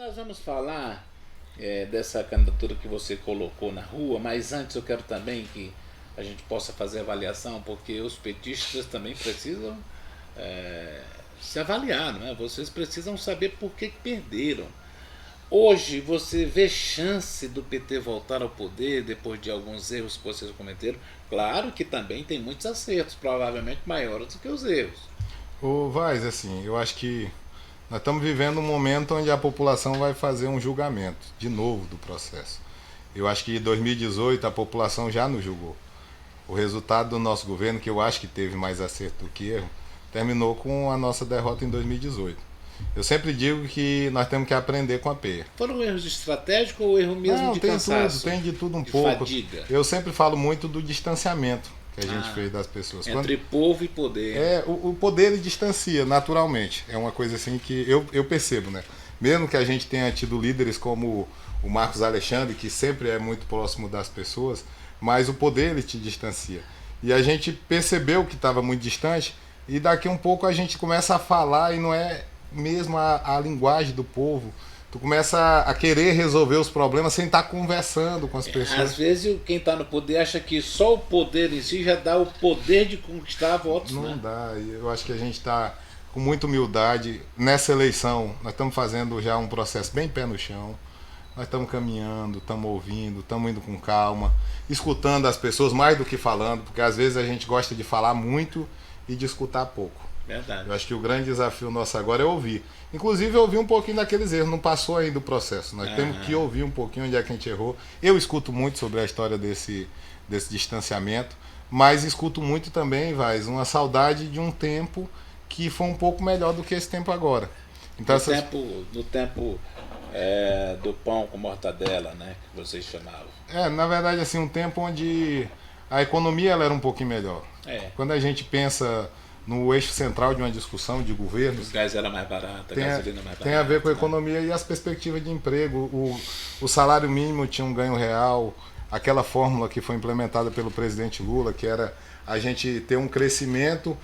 Nós vamos falar dessa candidatura que você colocou na rua, mas antes eu quero também que a gente possa fazer avaliação, porque os petistas também precisam se avaliar, não é? Vocês precisam saber por que perderam. Hoje você vê chance do PT voltar ao poder depois de alguns erros que vocês cometeram? Claro que também tem muitos acertos, provavelmente maiores do que os erros. Ô Vaz, assim, eu acho que nós estamos vivendo um momento onde a população vai fazer um julgamento, de novo, do processo. Eu acho que em 2018 a população já nos julgou. O resultado do nosso governo, que eu acho que teve mais acerto do que erro, terminou com a nossa derrota em 2018. Eu sempre digo que nós temos que aprender com a peia. Foram erros estratégicos ou erro mesmo Não, de tem cansaço? tudo, tem de tudo um de pouco. fadiga? Eu sempre falo muito do distanciamento que a gente fez das pessoas. Entre povo e poder. O poder ele distancia naturalmente. É uma coisa assim que eu percebo, né? Mesmo que a gente tenha tido líderes como o Marcos Alexandre, que sempre é muito próximo das pessoas, mas o poder ele te distancia. E a gente percebeu que estava muito distante e daqui um pouco a gente começa a falar e não é mesmo a linguagem do povo. Tu começa a querer resolver os problemas sem estar conversando com as pessoas. Às vezes quem está no poder acha que só o poder em si já dá o poder de conquistar votos. Não né? dá. Eu acho que a gente está com muita humildade. Nessa eleição, nós estamos fazendo já um processo bem pé no chão. Nós estamos caminhando, estamos ouvindo, estamos indo com calma, escutando as pessoas mais do que falando, porque às vezes a gente gosta de falar muito e de escutar pouco. Verdade. Eu acho que o grande desafio nosso agora é ouvir. Inclusive ouvir um pouquinho daqueles erros, não passou ainda o processo. Nós temos que ouvir um pouquinho onde é que a gente errou. Eu escuto muito sobre a história desse distanciamento, mas escuto muito também, Vaz, uma saudade de um tempo que foi um pouco melhor do que esse tempo agora. Então, no tempo do pão com mortadela, né, que vocês chamavam. Na verdade, assim, um tempo onde a economia ela era um pouquinho melhor. Quando a gente pensa no eixo central de uma discussão de governos, o gás era mais barato, a gasolina mais barata. Tem a ver com a economia e as perspectivas de emprego. O salário mínimo tinha um ganho real, aquela fórmula que foi implementada pelo presidente Lula, que era a gente ter um crescimento,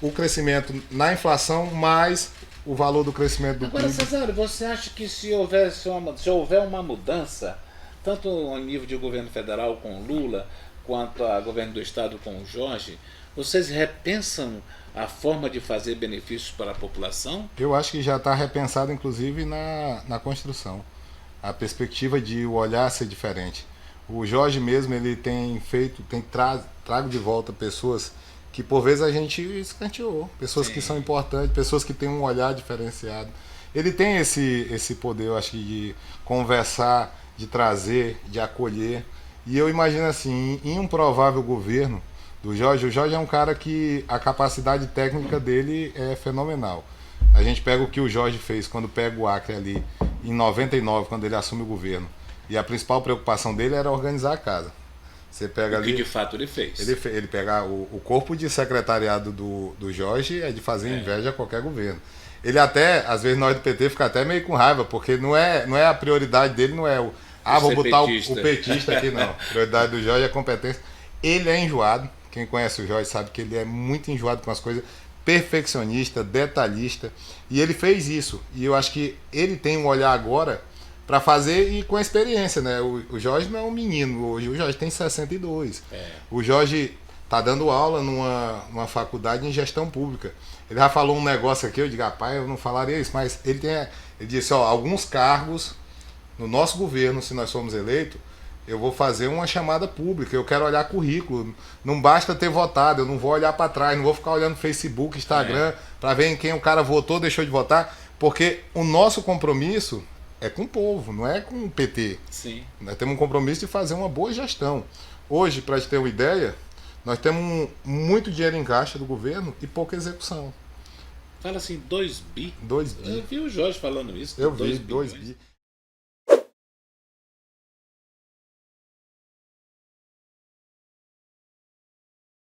o crescimento na inflação mais o valor do crescimento do Agora, PIB. Cesário, você acha que se houver uma mudança, tanto ao nível de governo federal com o Lula, quanto a governo do estado com o Jorge, vocês repensam a forma de fazer benefícios para a população? Eu acho que já está repensado, inclusive, na construção. A perspectiva de o olhar ser diferente. O Jorge mesmo, ele tem trago de volta pessoas que por vezes a gente escanteou. Pessoas que são importantes, pessoas que têm um olhar diferenciado. Ele tem esse poder, eu acho que, de conversar, de trazer, de acolher. E eu imagino assim, em um provável governo do Jorge, o Jorge é um cara que a capacidade técnica dele é fenomenal. A gente pega o que o Jorge fez quando pega o Acre ali em 99, quando ele assume o governo. E a principal preocupação dele era organizar a casa. Você pega ali, que de fato ele fez. Ele pega o corpo de secretariado do Jorge é de fazer inveja a qualquer governo. Ele até, às vezes nós do PT fica até meio com raiva, porque não é a prioridade dele, não é vou botar o petista aqui, não. A prioridade do Jorge é a competência. Ele é enjoado. Quem conhece o Jorge sabe que ele é muito enjoado com as coisas, perfeccionista, detalhista, e ele fez isso. E eu acho que ele tem um olhar agora para fazer e com a experiência, né? O Jorge não é um menino, hoje o Jorge tem 62. O Jorge tá dando aula numa faculdade em gestão pública. Ele já falou um negócio aqui, eu digo, rapaz, eu não falaria isso, mas ele disse, alguns cargos no nosso governo, se nós formos eleitos, eu vou fazer uma chamada pública, eu quero olhar currículo. Não basta ter votado, eu não vou olhar para trás, não vou ficar olhando Facebook, Instagram, para ver em quem o cara votou, deixou de votar, porque o nosso compromisso é com o povo, não é com o PT. Sim. Nós temos um compromisso de fazer uma boa gestão. Hoje, para te ter uma ideia, nós temos muito dinheiro em caixa do governo e pouca execução. Fala assim, 2 bi? 2 bi. Eu vi o Jorge falando isso. Eu vi, 2 bi.